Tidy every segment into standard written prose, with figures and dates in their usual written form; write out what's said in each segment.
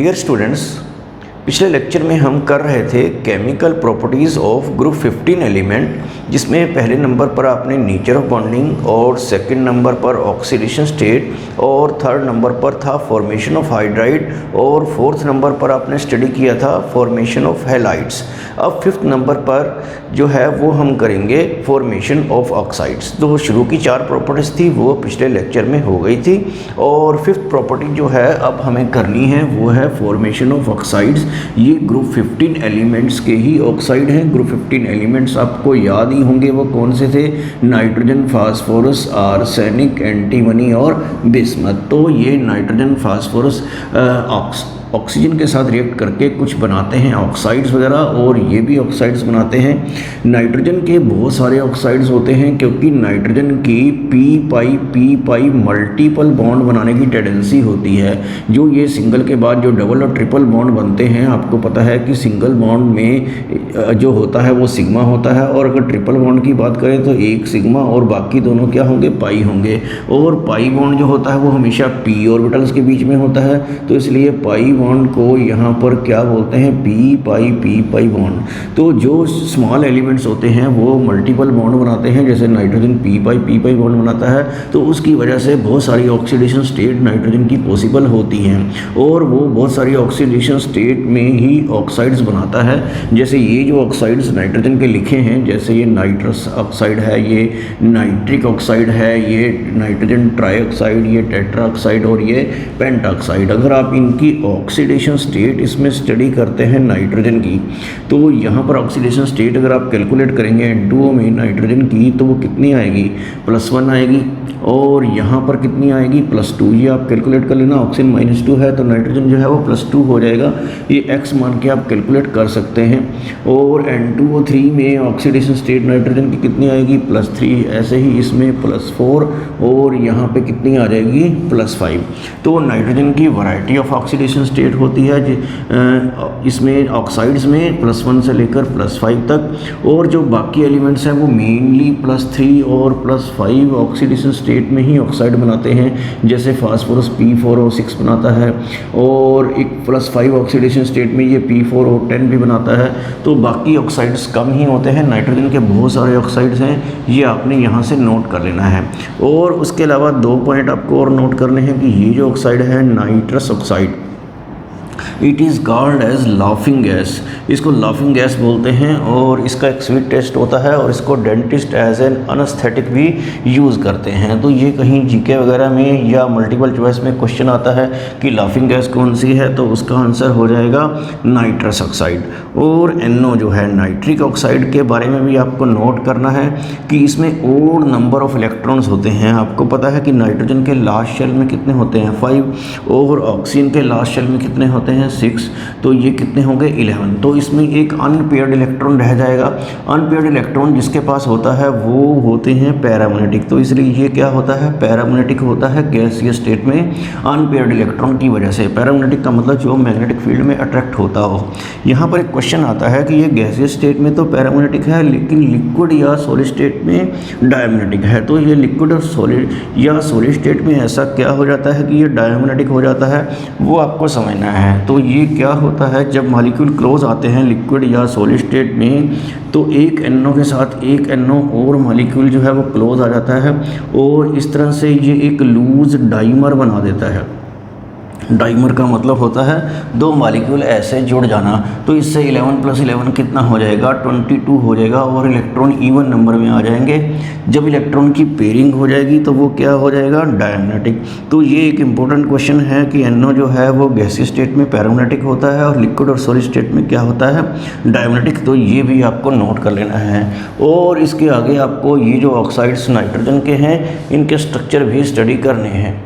Dear students, पिछले lecture में हम कर रहे थे chemical properties of group 15 element, जिसमें पहले नंबर पर आपने नेचर ऑफ बॉन्डिंग और सेकंड नंबर पर ऑक्सीडेशन स्टेट और थर्ड नंबर पर था फॉर्मेशन ऑफ हाइड्राइड और फोर्थ नंबर पर आपने स्टडी किया था फॉर्मेशन ऑफ हैलाइड्स। अब फिफ्थ नंबर पर जो है वो हम करेंगे फॉर्मेशन ऑफ ऑक्साइड्स। तो शुरू की चार प्रॉपर्टीज़ थी वो पिछले लेक्चर में हो गई थी और फिफ्थ प्रॉपर्टी जो है अब हमें करनी है वो है फॉर्मेशन ऑफ ऑक्साइड्स। ये ग्रुप 15 एलिमेंट्स के ही ऑक्साइड हैं। ग्रुप 15 एलिमेंट्स आपको याद ही होंगे, वो कौन से थे? नाइट्रोजन, फास्फोरस, आर्सेनिक, एंटीमनी और बिस्मथ। तो ये नाइट्रोजन, फास्फोरस ऑक्सीजन के साथ रिएक्ट करके कुछ बनाते हैं ऑक्साइड्स वगैरह, और ये भी ऑक्साइड्स बनाते हैं। नाइट्रोजन के बहुत सारे ऑक्साइड्स होते हैं क्योंकि नाइट्रोजन की पी पाई मल्टीपल बॉन्ड बनाने की टेंडेंसी होती है। जो ये सिंगल के बाद जो डबल और ट्रिपल बॉन्ड बनते हैं, आपको पता है कि सिंगल बॉन्ड में जो होता है वो सिग्मा होता है, और अगर ट्रिपल बॉन्ड की बात करें तो एक सिग्मा और बाकी दोनों क्या होंगे? पाई होंगे। और पाई बॉन्ड जो होता है वो हमेशा पी ऑर्बिटल्स के बीच में होता है, तो इसलिए पाई बॉन्ड को यहाँ पर क्या बोलते हैं? P pi bond. तो जो स्मॉल एलिमेंट्स होते हैं वो मल्टीपल बॉन्ड बनाते हैं, जैसे नाइट्रोजन पी पाई बॉन्ड बनाता है, तो उसकी वजह से बहुत सारी ऑक्सीडेशन स्टेट नाइट्रोजन की पॉसिबल होती हैं, और वो बहुत सारी ऑक्सीडेशन स्टेट में ही ऑक्साइड्स बनाता है। जैसे ये जो ऑक्साइड्स नाइट्रोजन के लिखे हैं, जैसे ये नाइट्रस ऑक्साइड है, ये नाइट्रिक ऑक्साइड है, ये नाइट्रोजन ट्राईऑक्साइड, ये टेट्रा ऑक्साइड और ये पेंटाऑक्साइड। अगर आप इनकी ऑक्सीडेशन स्टेट इसमें स्टडी करते हैं नाइट्रोजन की, तो यहाँ पर ऑक्सीडेशन स्टेट अगर आप कैलकुलेट करेंगे N2O में नाइट्रोजन की, तो वो कितनी आएगी? +1 आएगी। और यहाँ पर कितनी आएगी? +2। ये आप कैलकुलेट कर लेना। ऑक्सीजन -2 है तो नाइट्रोजन जो है वो +2 हो जाएगा। ये x मान के आप कैलकुलेट कर सकते हैं। और N2O3 में ऑक्सीडेशन स्टेट नाइट्रोजन की कितनी आएगी? +3। ऐसे ही इसमें +4 और यहाँ पे कितनी आ जाएगी? +5। तो नाइट्रोजन की वैरायटी ऑफ ऑक्सीडेशन स्टेट होती है इसमें ऑक्साइड्स में +1 से लेकर +5 तक, और जो बाकी एलिमेंट्स हैं वो मेनली +3 और +5 ऑक्सीडेशन स्टेट में ही ऑक्साइड बनाते हैं। जैसे फास्फोरस P4O6 बनाता है, और एक +5 ऑक्सीडेशन स्टेट में ये P4O10 भी बनाता है। तो बाकी ऑक्साइड्स कम ही होते हैं। नाइट्रोजन के बहुत सारे ऑक्साइड्स हैं, ये आपने यहाँ से नोट कर लेना है। और उसके अलावा 2 पॉइंट आपको और नोट करने हैं कि ये जो ऑक्साइड है nitrous oxide, it is called as laughing gas. इसको लाफिंग गैस बोलते हैं, और इसका एक स्वीट टेस्ट होता है, और इसको डेंटिस्ट एज एन अनस्थेटिक भी यूज़ करते हैं। तो ये कहीं जीके वगैरह में या मल्टीपल चॉइस में क्वेश्चन आता है कि लाफिंग गैस कौन सी है, तो उसका आंसर हो जाएगा नाइट्रस ऑक्साइड। और NO जो है नाइट्रिक ऑक्साइड के बारे में भी आपको नोट करना है कि इसमें ओड नंबर ऑफ इलेक्ट्रॉन्स होते हैं। आपको पता है कि नाइट्रोजन के लास्ट शेल में कितने होते हैं? 5, और ऑक्सीजन के लास्ट शेल में कितने होते हैं? 6। तो ये कितने होंगे? 11। तो इसमें एक अनपेयर्ड इलेक्ट्रॉन रह जाएगा। अनपेयर्ड इलेक्ट्रॉन जिसके पास होता है वो होते हैं पैरामैग्नेटिक। तो इसलिए ये क्या होता है? पैरामैग्नेटिक होता है गैसीय स्टेट में अनपेयर्ड इलेक्ट्रॉन की वजह से। पैरामैग्नेटिक का मतलब जो मैग्नेटिक फील्ड में अट्रैक्ट होता हो। यहाँ पर एक क्वेश्चन आता है कि ये गैसीय स्टेट में तो पैरामैग्नेटिक है, लेकिन लिक्विड या सॉलिड स्टेट में डायमैग्नेटिक है। तो ये लिक्विड और सॉलिड या सॉलिड स्टेट में ऐसा क्या हो जाता है कि ये डायमैग्नेटिक हो जाता है, वो आपको समझना है। तो ये क्या होता है, जब मॉलिक्यूल क्लोज आते हैं लिक्विड या सॉलिड स्टेट में, तो एक NO के साथ एक NO और मॉलिक्यूल जो है वो क्लोज आ जाता है, और इस तरह से ये एक लूज डाइमर बना देता है। डाइमर का मतलब होता है 2 मॉलिक्यूल ऐसे जुड़ जाना। तो इससे 11 + 11 कितना हो जाएगा? 22 हो जाएगा, और इलेक्ट्रॉन इवन नंबर में आ जाएंगे। जब इलेक्ट्रॉन की पेयरिंग हो जाएगी तो वो क्या हो जाएगा? डायमैग्नेटिक। तो ये एक इम्पोर्टेंट क्वेश्चन है कि NO जो है वो गैसीय स्टेट में पैरामैग्नेटिक होता है, और लिक्विड और सॉलिड स्टेट में क्या होता है? डायमैग्नेटिक। तो ये भी आपको नोट कर लेना है। और इसके आगे आपको ये जो ऑक्साइड्स नाइट्रोजन के हैं इनके स्ट्रक्चर भी स्टडी करने हैं।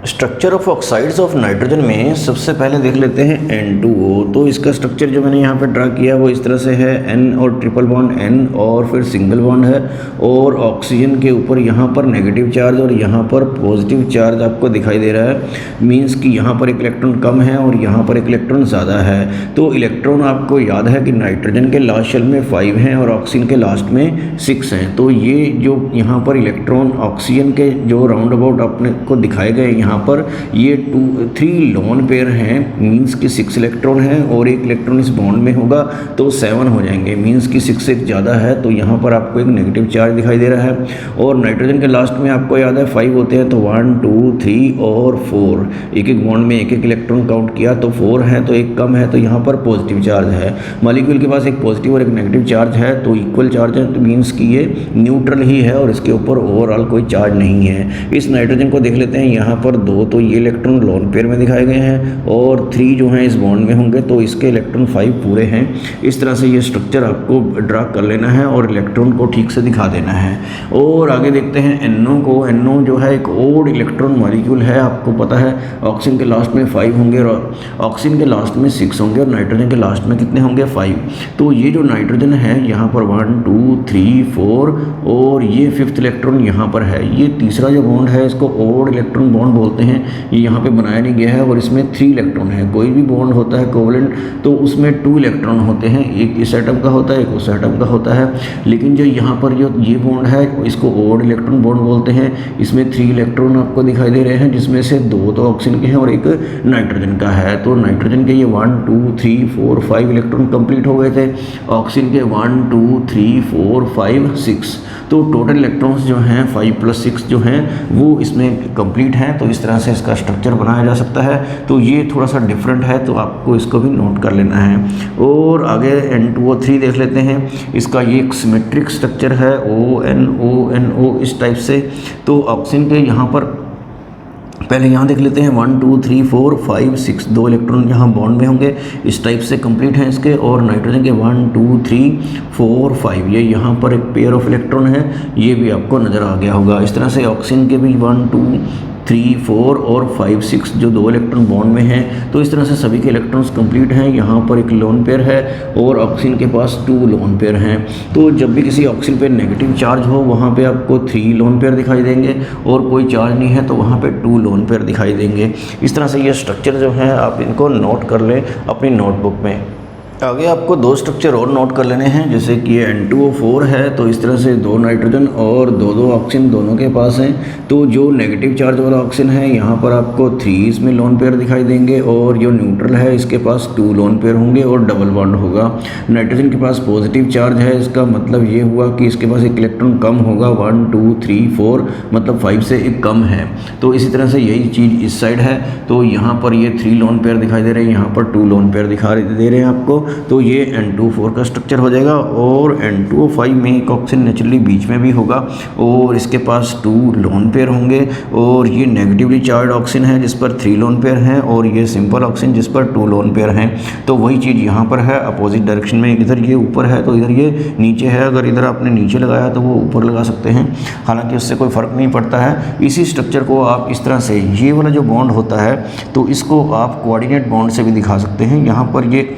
Structure of oxides of nitrogen में सबसे पहले देख लेते हैं N2O। तो इसका स्ट्रक्चर जो मैंने यहाँ पे ड्रा किया वो इस तरह से है, N और ट्रिपल बॉन्ड N और फिर सिंगल बॉन्ड है, और ऑक्सीजन के ऊपर यहाँ पर नेगेटिव चार्ज और यहाँ पर पॉजिटिव चार्ज आपको दिखाई दे रहा है। मीन्स कि यहाँ पर एक इलेक्ट्रॉन कम है और यहाँ पर एक इलेक्ट्रॉन ज़्यादा है। तो इलेक्ट्रॉन आपको याद है कि नाइट्रोजन के लास्ट शेल में 5 हैं और ऑक्सीजन के लास्ट में 6 हैं। तो ये जो यहाँ पर इलेक्ट्रॉन ऑक्सीजन के जो राउंड अबाउट अपने को दिखाए गए यहाँ यहाँ पर ये 3 लोन पेयर हैं, मीन्स कि 6 इलेक्ट्रॉन हैं और एक इलेक्ट्रॉन इस बॉन्ड में होगा तो 7 हो जाएंगे, मीन्स कि 6 से ज़्यादा है तो यहाँ पर आपको एक नेगेटिव चार्ज दिखाई दे रहा है। और नाइट्रोजन के लास्ट में आपको याद है 5 होते हैं, तो 1 2 3 और 4, एक एक बॉन्ड में एक एक इलेक्ट्रॉन काउंट किया तो 4 है, तो एक कम है, तो यहाँ पर पॉजिटिव चार्ज है। मॉलिक्यूल के पास एक पॉजिटिव और एक नेगेटिव चार्ज है, तो इक्वल चार्ज है, तो मीन्स कि ये न्यूट्रल ही है और इसके ऊपर ओवरऑल कोई चार्ज नहीं है। इस नाइट्रोजन को देख लेते हैं, यहाँ पर 2 तो ये इलेक्ट्रॉन लोन पेयर में दिखाए गए हैं और 3 जो हैं इस बॉन्ड में होंगे, तो इसके इलेक्ट्रॉन 5 पूरे हैं। इस तरह से ये स्ट्रक्चर आपको ड्रा कर लेना है और इलेक्ट्रॉन को ठीक से दिखा देना है। और आगे देखते हैं NO को। NO जो है एक ओड इलेक्ट्रॉन मॉलिक्यूल है, आपको पता है ऑक्सीजन के लास्ट में 5 होंगे और ऑक्सीजन के लास्ट में 6 होंगे और नाइट्रोजन के लास्ट में कितने होंगे 5। तो ये जो नाइट्रोजन है यहाँ पर 1 2 3 4 और ये 5th इलेक्ट्रॉन यहाँ पर है। ये तीसरा जो बॉन्ड है इसको ओड इलेक्ट्रॉन बॉन्ड बोलते हैं, ये यहाँ पे बनाया नहीं गया है और इसमें 3 इलेक्ट्रॉन है। कोई भी बॉन्ड होता है कोवलेंट तो उसमें 2 इलेक्ट्रॉन होते हैं, एक इस एटम का होता है एक उस एटम का होता है। लेकिन जो यहाँ पर जो ये बॉन्ड है इसको ओड इलेक्ट्रॉन बॉन्ड बोलते हैं। इसमें 3 इलेक्ट्रॉन आपको दिखाई दे रहे हैं, जिसमें से 2 तो ऑक्सीजन के हैं और एक नाइट्रोजन का है। तो नाइट्रोजन के ये 1 2 3 4 5 इलेक्ट्रॉन कंप्लीट हो गए थे, ऑक्सीजन के 1 2 3 4 5 6, तो टोटल इलेक्ट्रॉन्स जो हैं 5 + 6 जो हैं वो इसमें कंप्लीट हैं। तो इस तरह से इसका स्ट्रक्चर बनाया जा सकता है। तो ये थोड़ा सा डिफरेंट है, तो आपको इसको भी नोट कर लेना है। और आगे N2O3 देख लेते हैं। इसका ये एक सिमेट्रिक स्ट्रक्चर है, ONO इस टाइप से। तो ऑक्सीजन के यहाँ पर पहले यहाँ देख लेते हैं 1 2 3 4 5 6, 2 इलेक्ट्रॉन यहाँ बॉन्ड में होंगे, इस टाइप से कंप्लीट हैं इसके। और नाइट्रोजन के 1 2 3 4 5, ये यहाँ पर एक पेयर ऑफ इलेक्ट्रॉन है, ये भी आपको नज़र आ गया होगा। इस तरह से ऑक्सीजन के भी 1 2 3 4 और 5 6 जो 2 इलेक्ट्रॉन बॉन्ड में हैं। तो इस तरह से सभी के इलेक्ट्रॉन्स कंप्लीट हैं। यहाँ पर एक लोन पेयर है और ऑक्सीजन के पास 2 लोन पेयर हैं। तो जब भी किसी ऑक्सीजन पे नेगेटिव चार्ज हो वहाँ पे आपको 3 लोन पेयर दिखाई देंगे और कोई चार्ज नहीं है तो वहाँ पे 2 लोन पेयर दिखाई देंगे। इस तरह से ये स्ट्रक्चर जो है आप इनको नोट कर लें अपनी नोटबुक में। आगे आपको 2 स्ट्रक्चर और नोट कर लेने हैं, जैसे कि ये N2O4 है, तो इस तरह से 2 नाइट्रोजन और 2 ऑक्सीजन दोनों के पास हैं। तो जो नेगेटिव चार्ज वाला ऑक्सीजन है यहाँ पर आपको 3 इसमें लोन पेयर दिखाई देंगे और जो न्यूट्रल है इसके पास 2 लोन पेयर होंगे और डबल बॉन्ड होगा। नाइट्रोजन के पास पॉजिटिव चार्ज है, इसका मतलब ये हुआ कि इसके पास एक इलेक्ट्रॉन कम होगा, 1 2 3 4 मतलब 5 से एक कम है। तो इसी तरह से यही चीज़ इस साइड है, तो यहाँ पर ये 3 लोन पेयर दिखाई दे रहे हैं, यहाँ पर 2 लोन पेयर दिखा दे रहे हैं आपको। तो ये N2O4 का स्ट्रक्चर हो जाएगा। और N2O5 में एक ऑक्सीजन नेचुरली बीच में भी होगा और इसके पास 2 लोन पेयर होंगे। और ये नेगेटिवली चार्ज ऑक्सीजन है जिस पर 3 लोन पेयर हैं और ये सिंपल ऑक्सीजन जिस पर 2 लोन पेयर हैं। तो वही चीज़ यहाँ पर है अपोजिट डायरेक्शन में, इधर ये ऊपर है तो इधर ये नीचे है। अगर इधर आपने नीचे लगाया तो वो ऊपर लगा सकते हैं, हालांकि उससे कोई फ़र्क नहीं पड़ता है। इसी स्ट्रक्चर को आप इस तरह से, ये वाला जो बॉन्ड होता है तो इसको आप कोऑर्डिनेट बॉन्ड से भी दिखा सकते हैं। यहाँ पर ये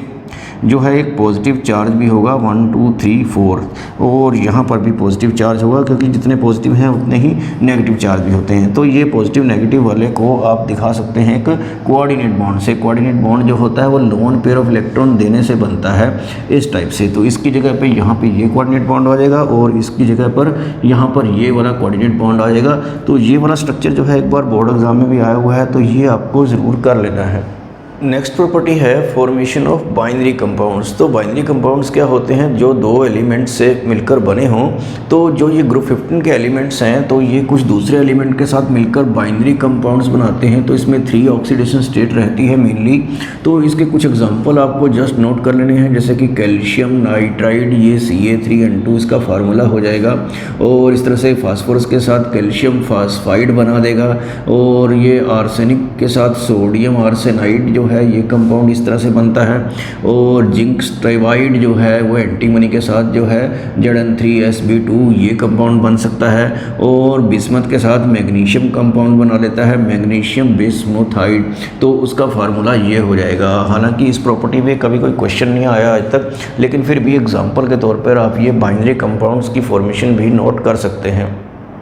जो है एक पॉजिटिव चार्ज भी होगा 1 2 3 4 और यहाँ पर भी पॉजिटिव चार्ज होगा, क्योंकि जितने पॉजिटिव हैं उतने ही नेगेटिव चार्ज भी होते हैं। तो ये पॉजिटिव नेगेटिव वाले को आप दिखा सकते हैं एक कोऑर्डिनेट बॉन्ड से। कोऑर्डिनेट बॉन्ड जो होता है वो लोन पेयर ऑफ इलेक्ट्रॉन देने से बनता है इस टाइप से। तो इसकी जगह पे यहाँ पे ये कोऑर्डिनेट बॉन्ड आ जाएगा और इसकी जगह पर यहाँ पर ये वाला कोऑर्डिनेट बॉन्ड आ जाएगा। तो ये वाला स्ट्रक्चर जो है एक बार बोर्ड एग्जाम में भी आया हुआ है, तो ये आपको ज़रूर कर लेना है। नेक्स्ट प्रॉपर्टी है फॉर्मेशन ऑफ बाइनरी कंपाउंड्स। तो बाइनरी कंपाउंड्स क्या होते हैं, जो 2 एलिमेंट्स से मिलकर बने हों। तो जो ये ग्रुप 15 के एलिमेंट्स हैं तो ये कुछ दूसरे एलिमेंट के साथ मिलकर बाइनरी कंपाउंड्स बनाते हैं। तो इसमें 3 ऑक्सीडेशन स्टेट रहती है मेनली। तो इसके कुछ एग्जांपल आपको जस्ट नोट कर लेने हैं, जैसे कि कैल्शियम नाइट्राइड, ये Ca3N2 इसका फार्मूला हो जाएगा। और इस तरह से फास्फोरस के साथ कैल्शियम फास्फाइड बना देगा। और ये आर्सेनिक के साथ सोडियम आर्सेनाइड जो है ये कंपाउंड इस तरह से बनता है। और जिंक स्ट्राइबाइड जो है वो एंटीमनी के साथ जो है Zn3Sb2 ये कंपाउंड बन सकता है। और बिस्मथ के साथ मैग्नीशियम कंपाउंड बना लेता है, मैग्नीशियम बिस्मुथाइड। तो उसका फार्मूला ये हो जाएगा। हालांकि इस प्रॉपर्टी में कभी कोई क्वेश्चन नहीं आया आज तक, लेकिन फिर भी एग्जाम्पल के तौर पर आप ये बाइनरी कंपाउंड्स की फॉर्मेशन भी नोट कर सकते हैं।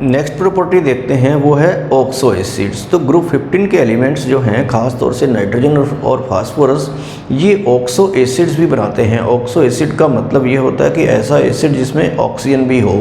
नेक्स्ट प्रॉपर्टी देखते हैं वो है ऑक्सो एसिड्स। तो ग्रुप 15 के एलिमेंट्स जो हैं खास तौर से नाइट्रोजन और फास्फोरस ये ऑक्सो एसिड्स भी बनाते हैं। ऑक्सो एसिड का मतलब ये होता है कि ऐसा एसिड जिसमें ऑक्सीजन भी हो।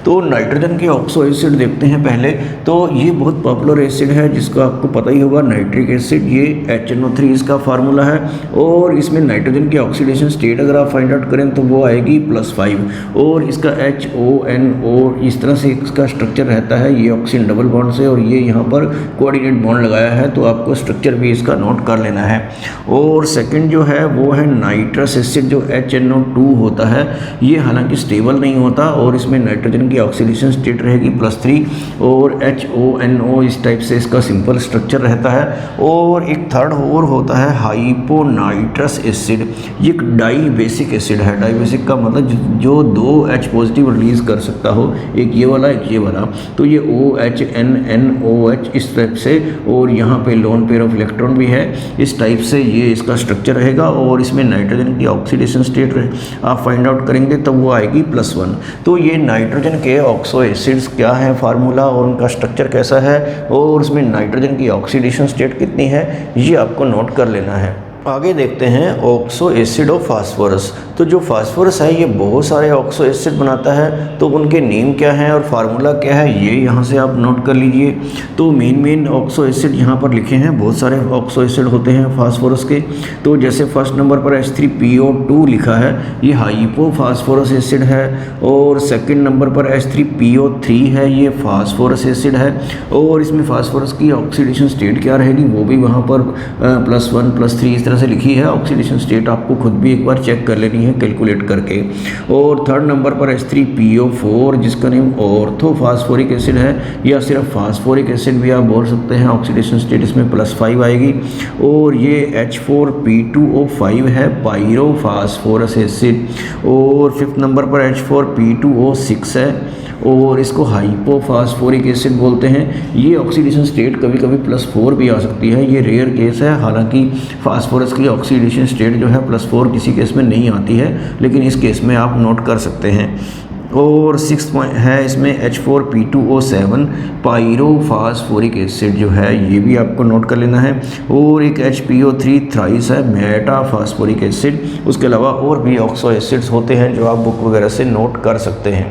तो नाइट्रोजन के ऑक्सो एसिड देखते हैं पहले। तो ये बहुत पॉपुलर एसिड है जिसका आपको पता ही होगा, नाइट्रिक एसिड। ये HNO3 इसका फार्मूला है और इसमें नाइट्रोजन की ऑक्सीडेशन स्टेट अगर आप फाइंड आउट करें तो वो आएगी +5 और इसका HONO इस तरह से इसका स्ट्रक्चर रहता है। ये ऑक्सीजन डबल बॉन्ड से और ये यहाँ पर कोऑर्डिनेट बॉन्ड लगाया है, तो आपको स्ट्रक्चर भी इसका नोट कर लेना है। और सेकंड जो है वो है नाइट्रस एसिड जो HNO2 होता है। ये हालांकि स्टेबल नहीं होता और इसमें नाइट्रोजन की ऑक्सीडेशन स्टेट रहेगी +3 और HONO इस टाइप से इसका सिंपल स्ट्रक्चर रहता है। और एक थर्ड और होता है हाइपोनाइट्रस एसिड। ये एक डाई बेसिक एसिड है। डाई बेसिक का मतलब जो 2 H पॉजिटिव रिलीज कर सकता हो, एक ये वाला एक ये वाला। तो ये OH NNOH इस टाइप से, और यहाँ पे लोन पेयर ऑफ इलेक्ट्रॉन भी है। इस टाइप से ये इसका स्ट्रक्चर रहेगा और इसमें नाइट्रोजन की ऑक्सीडेशन स्टेट आप फाइंड आउट करेंगे तब वो आएगी +1। तो ये नाइट्रोजन के ऑक्सो एसिड्स क्या है फार्मूला और उनका स्ट्रक्चर कैसा है और उसमें नाइट्रोजन की ऑक्सीडेशन स्टेट कितनी है, ये आपको नोट कर लेना है। आगे देखते हैं ऑक्सो एसिड ऑफ फास्फोरस। तो जो फास्फोरस है ये बहुत सारे ऑक्सो एसिड बनाता है, तो उनके नेम क्या हैं और फार्मूला क्या है ये यहाँ से आप नोट कर लीजिए। तो मेन ऑक्सो एसिड यहाँ पर लिखे हैं, बहुत सारे ऑक्सो एसिड होते हैं फास्फोरस के। तो जैसे फर्स्ट नंबर पर H3PO2 लिखा है, ये हाइपो फास्फोरस एसिड है। और सेकंड नंबर पर H3PO3 है, ये फास्फोरस एसिड है। और इसमें फास्फोरस की ऑक्सीडेशन स्टेट क्या रहेगी वो भी वहाँ पर +1 +3 इस तरह से लिखी है। ऑक्सीडेशन स्टेट आपको खुद भी एक बार चेक कर लेनी है कैलकुलेट करके। और थर्ड नंबर पर H3PO4 जिसका नेम ऑर्थो फास्फोरिक एसिड है, या सिर्फ फास्फोरिक एसिड भी आप बोल सकते हैं। ऑक्सीडेशन स्टेट इसमें +5 आएगी। और ये H4P2O5 है, पायरो फास्फोरस एसिड। और फिफ्थ नंबर पर H4P2O6 है और इसको हाइपोफास्फोरिक एसिड बोलते हैं। ये ऑक्सीडेशन स्टेट कभी कभी +4 भी आ सकती है, ये रेयर केस है। हालांकि फास्फोरस की ऑक्सीडेशन स्टेट जो है +4 किसी केस में नहीं आती है, लेकिन इस केस में आप नोट कर सकते हैं। और 6 पॉइंट है इसमें H4P2O7 पायरोफास्फोरिक एसिड जो है, ये भी आपको नोट कर लेना है। और एक HPO3 थ्राइस है, मेटाफास्फोरिक एसिड। उसके अलावा और भी ऑक्सो एसिड्स होते हैं जो आप बुक वगैरह से नोट कर सकते हैं।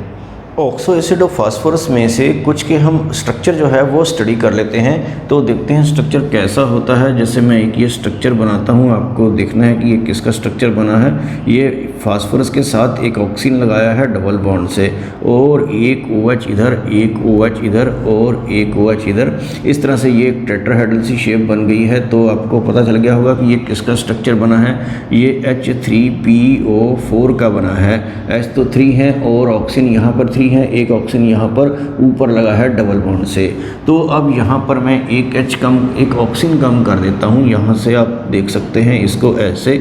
ऑक्सो एसिड और फास्फोरस में से कुछ के हम स्ट्रक्चर जो है वो स्टडी कर लेते हैं। तो देखते हैं स्ट्रक्चर कैसा होता है। जैसे मैं एक ये स्ट्रक्चर बनाता हूँ, आपको देखना है कि ये किसका स्ट्रक्चर बना है। ये फास्फोरस के साथ एक ऑक्सीजन लगाया है डबल बॉन्ड से, और एक OH इधर, एक OH इधर और एक OH इधर। इस तरह से ये एक टेट्राहेड्रल सी शेप बन गई है। तो आपको पता चल गया होगा कि ये किसका स्ट्रक्चर बना है। ये H3PO4 का बना है। H तो 3 है और ऑक्सीजन यहाँ पर 3 है, एक ऑक्सीजन यहाँ पर ऊपर लगा है डबल बॉन्ड से। तो अब यहाँ पर मैं एक एक ऑक्सीजन कम कर देता हूँ। यहाँ से आप देख सकते हैं इसको ऐसे।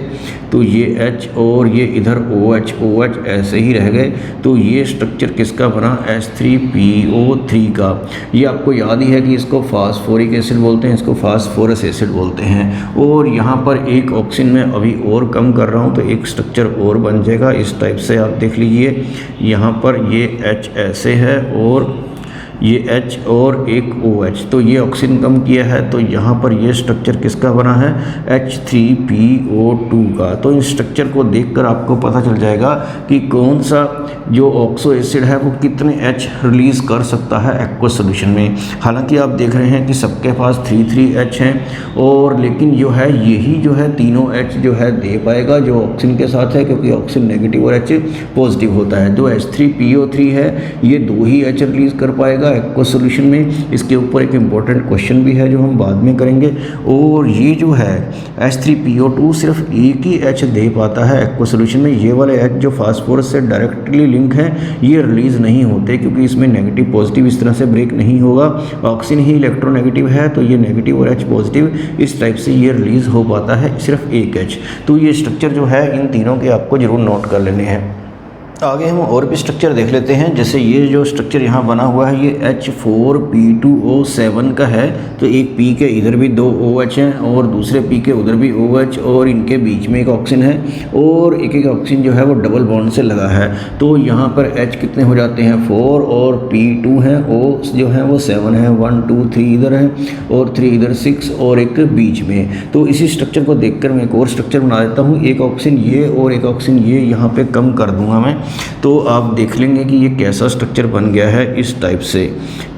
तो ये H और ये इधर OH ऐसे ही रह गए। तो ये स्ट्रक्चर किसका बना, H3PO3 का। ये आपको याद ही है कि इसको फास्फोरिक एसिड बोलते हैं, इसको फास्फोरस एसिड बोलते हैं। और यहाँ पर एक ऑक्सीजन में अभी और कम कर रहा हूँ तो एक स्ट्रक्चर और बन जाएगा। इस टाइप से आप देख लीजिए, यहाँ पर ये H ऐसे है और ये H और एक OH। तो ये ऑक्सीजन कम किया है, तो यहाँ पर ये स्ट्रक्चर किसका बना है, H3PO2 का। तो इन स्ट्रक्चर को देखकर आपको पता चल जाएगा कि कौन सा जो ऑक्सो एसिड है वो कितने H रिलीज़ कर सकता है एक्वस सोल्यूशन में। हालांकि आप देख रहे हैं कि सबके पास 3 H हैं, और लेकिन जो है यही जो है तीनों H जो है दे पाएगा जो ऑक्सीजन के साथ है, क्योंकि ऑक्सीजन नेगेटिव और H पॉजिटिव होता है। जो H3PO3 है ये 2 ही H रिलीज़ कर पाएगा एक्वस सॉल्यूशन में। इसके ऊपर एक इम्पॉर्टेंट क्वेश्चन भी है जो हम बाद में करेंगे। और ये जो है H3PO2 सिर्फ एक ही H दे पाता है एक्वस सॉल्यूशन में। ये वाले H जो फास्फोरस से डायरेक्टली लिंक है ये रिलीज़ नहीं होते, क्योंकि इसमें नेगेटिव पॉजिटिव इस तरह से ब्रेक नहीं होगा। ऑक्सीजन ही इलेक्ट्रोनेगेटिव है, तो ये नेगेटिव और H पॉजिटिव इस टाइप से ये रिलीज़ हो पाता है सिर्फ एक H। तो ये स्ट्रक्चर जो है इन तीनों के आपको ज़रूर नोट कर लेने हैं। आगे हम और भी स्ट्रक्चर देख लेते हैं। जैसे ये जो स्ट्रक्चर यहाँ बना हुआ है ये H4P2O7 का है। तो एक P के इधर भी 2 OH हैं और दूसरे P के उधर भी OH और इनके बीच में एक ऑक्सीजन है और एक एक ऑक्सीजन जो है वो डबल बॉन्ड से लगा है। तो यहाँ पर H कितने हो जाते हैं 4 और P2 है, O जो है वो 7 है, 1 2 3 इधर है और 3 इधर 6 और एक बीच में। तो इसी स्ट्रक्चर को देखकर मैं एक और स्ट्रक्चर बना देता हूँ। एक ऑक्सीजन ये और एक ऑक्सीजन ये यहाँ पे कम कर दूंगा मैं, तो आप देख लेंगे कि ये कैसा स्ट्रक्चर बन गया है इस टाइप से।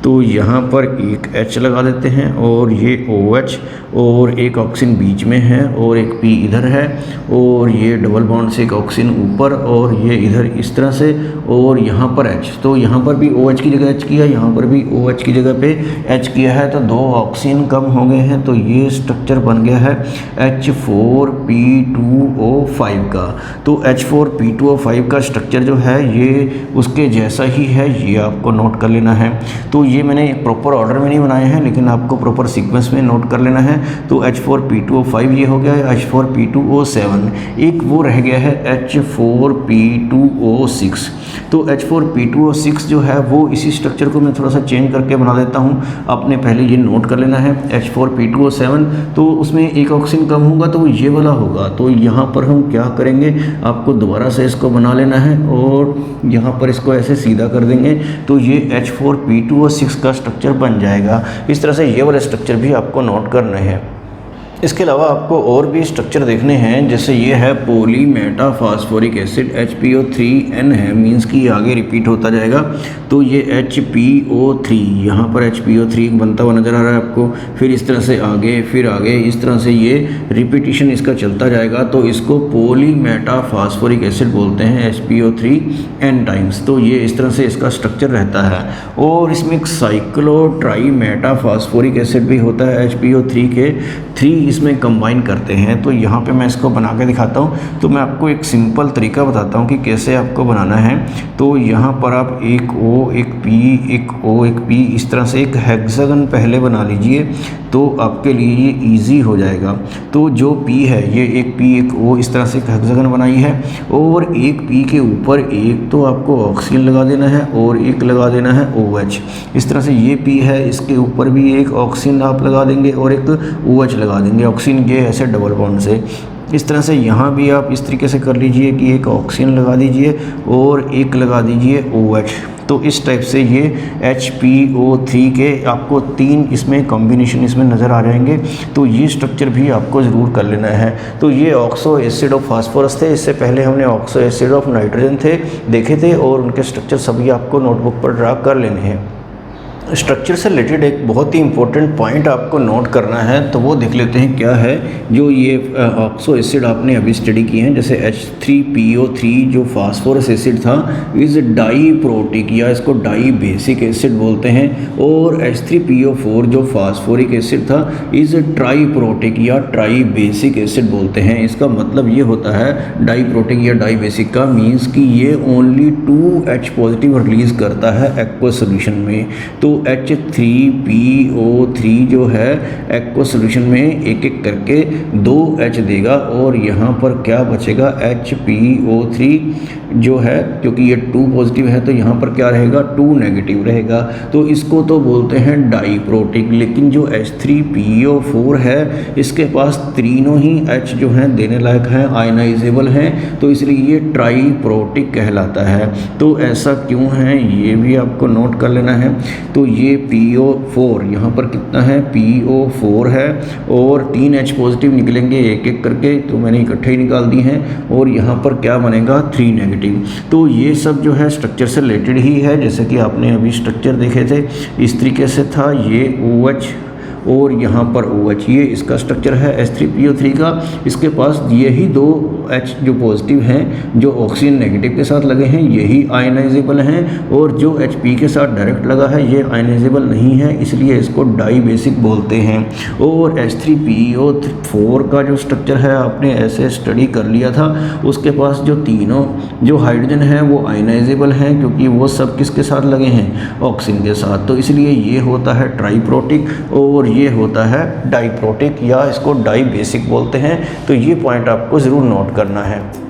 तो यहाँ पर एक H लगा देते हैं और ये OH और एक ऑक्सीजन बीच में है और एक P इधर है और ये डबल बॉन्ड से एक ऑक्सीजन ऊपर और ये इधर इस तरह से और यहाँ पर H। तो यहाँ पर भी OH की जगह H किया, यहाँ पर भी OH की जगह पे H किया है, तो 2 ऑक्सीजन कम हो गए हैं। तो ये स्ट्रक्चर बन गया है H4P2O5 का। तो H4P2O5 का स्ट्रक्चर जो है ये उसके जैसा ही है, ये आपको नोट कर लेना है। तो ये मैंने प्रॉपर ऑर्डर में नहीं बनाए हैं लेकिन आपको प्रॉपर सीक्वेंस में नोट कर लेना है। तो H4P2O5 ये हो गया है, H4P2O7, एक वो रह गया है H4P2O6। तो H4P2O6 जो है वो इसी स्ट्रक्चर को मैं थोड़ा सा चेंज करके बना देता हूँ। आपने पहले ये नोट कर लेना है H4P2O7, तो उसमें एक ऑक्सीजन कम होगा तो वो ये वाला होगा। तो यहाँ पर हम क्या करेंगे, आपको दोबारा से इसको बना लेना है और यहाँ पर इसको ऐसे सीधा कर देंगे तो ये H4P2O6 का स्ट्रक्चर बन जाएगा। इस तरह से ये वाले स्ट्रक्चर भी आपको नोट करने हैं। इसके अलावा आपको और भी स्ट्रक्चर देखने हैं। जैसे ये है पॉलीमेटाफॉस्फोरिक एसिड HPO3N है, मींस कि आगे रिपीट होता जाएगा। तो ये HPO3, यहाँ पर HPO3 बनता हुआ नज़र आ रहा है आपको, फिर इस तरह से आगे, फिर आगे, इस तरह से ये रिपीटिशन इसका चलता जाएगा। तो इसको पॉलीमेटाफॉस्फोरिक एसिड बोलते हैं HPO3N टाइम्स। तो ये इस तरह से इसका स्ट्रक्चर रहता है। और इसमें एक साइक्लोट्राईमेटाफॉस्फोरिक एसिड भी होता है HPO3 के 3 इसमें कंबाइन करते हैं। तो यहाँ पे मैं इसको बना के दिखाता हूँ। तो मैं आपको एक सिंपल तरीका बताता हूँ कि कैसे आपको बनाना है। तो यहाँ पर आप एक O, एक P, एक O, एक P, इस तरह से एक हेक्सागन पहले बना लीजिए तो आपके लिए ये ईजी हो जाएगा। तो जो P है ये एक P, एक O, इस तरह से एक हेक्सागन बनाई है और एक P के ऊपर एक तो आपको ऑक्सीजन लगा देना है और एक लगा देना है OH। इस तरह से ये P है, इसके ऊपर भी एक ऑक्सीजन आप लगा देंगे और एक OH लगा देंगे। ऑक्सीजन ये ऐसे डबल बॉन्ड से। इस तरह से यहाँ भी आप इस तरीके से कर लीजिए कि एक ऑक्सीजन लगा दीजिए और एक लगा दीजिए OH। तो इस टाइप से ये HPO3 के आपको 3 इसमें कॉम्बिनेशन इसमें नज़र आ जाएंगे। तो ये स्ट्रक्चर भी आपको ज़रूर कर लेना है। तो ये ऑक्सो एसिड ऑफ फास्फोरस थे, इससे पहले हमने ऑक्सो एसिड ऑफ नाइट्रोजन थे देखे थे और उनके स्ट्रक्चर सभी आपको नोटबुक पर ड्रा कर लेने हैं। स्ट्रक्चर से रिलेटेड एक बहुत ही इंपॉर्टेंट पॉइंट आपको नोट करना है, तो वो देख लेते हैं क्या है। जो ये ऑक्सो एसिड आपने अभी स्टडी किए हैं, जैसे H3PO3 जो फास्फोरस एसिड था इज़ डाई प्रोटिक या इसको डाई बेसिक एसिड बोलते हैं, और H3PO4 जो फास्फोरिक एसिड था इज़ ट्राई प्रोटिक या ट्राई बेसिक एसिड बोलते हैं। इसका मतलब ये होता है डाई प्रोटिक या डाई बेसिक का मीन्स कि ये ओनली 2H पॉजिटिव रिलीज़ करता है एक्वा सोल्यूशन में। तो H3PO3 जो है एक्वा सोल्यूशन में एक एक करके 2H देगा और यहाँ पर क्या बचेगा HPO3 जो है, क्योंकि ये 2 पॉजिटिव है तो यहाँ पर क्या रहेगा 2 नेगेटिव रहेगा। तो इसको तो बोलते हैं डाई प्रोटिक। लेकिन जो H3PO4 है इसके पास तीनों ही H जो हैं देने लायक हैं, आयनाइजेबल हैं, तो इसलिए ये ट्राई प्रोटिक कहलाता है। तो ऐसा क्यों है ये भी आपको नोट कर लेना है। तो ये PO4 यहाँ पर कितना है PO4 है और 3H पॉजिटिव निकलेंगे एक एक करके, तो मैंने इकट्ठे ही निकाल दी हैं और यहाँ पर क्या बनेगा 3 नेगेटिव। तो ये सब जो है स्ट्रक्चर से रिलेटेड ही है, जैसे कि आपने अभी स्ट्रक्चर देखे थे इस तरीके से था। ये OH और यहाँ पर OH, ये इसका स्ट्रक्चर है H3PO3 का। इसके पास यही 2H जो पॉजिटिव हैं जो ऑक्सीजन नेगेटिव के साथ लगे हैं यही आयनाइजेबल हैं, और जो HP के साथ डायरेक्ट लगा है ये आयनाइजेबल नहीं है, इसलिए इसको डाई बेसिक बोलते हैं। और H3PO4 का जो स्ट्रक्चर है आपने ऐसे स्टडी कर लिया था, उसके पास जो तीनों जो हाइड्रोजन है वो आयनाइजेबल हैं क्योंकि वो सब किसके साथ लगे हैं ऑक्सीजन के साथ। तो इसलिए ये होता है ट्राईप्रोटिक और ये होता है डाईप्रोटिक या इसको डाई बेसिक बोलते हैं। तो ये पॉइंट आपको ज़रूर नोट करना है।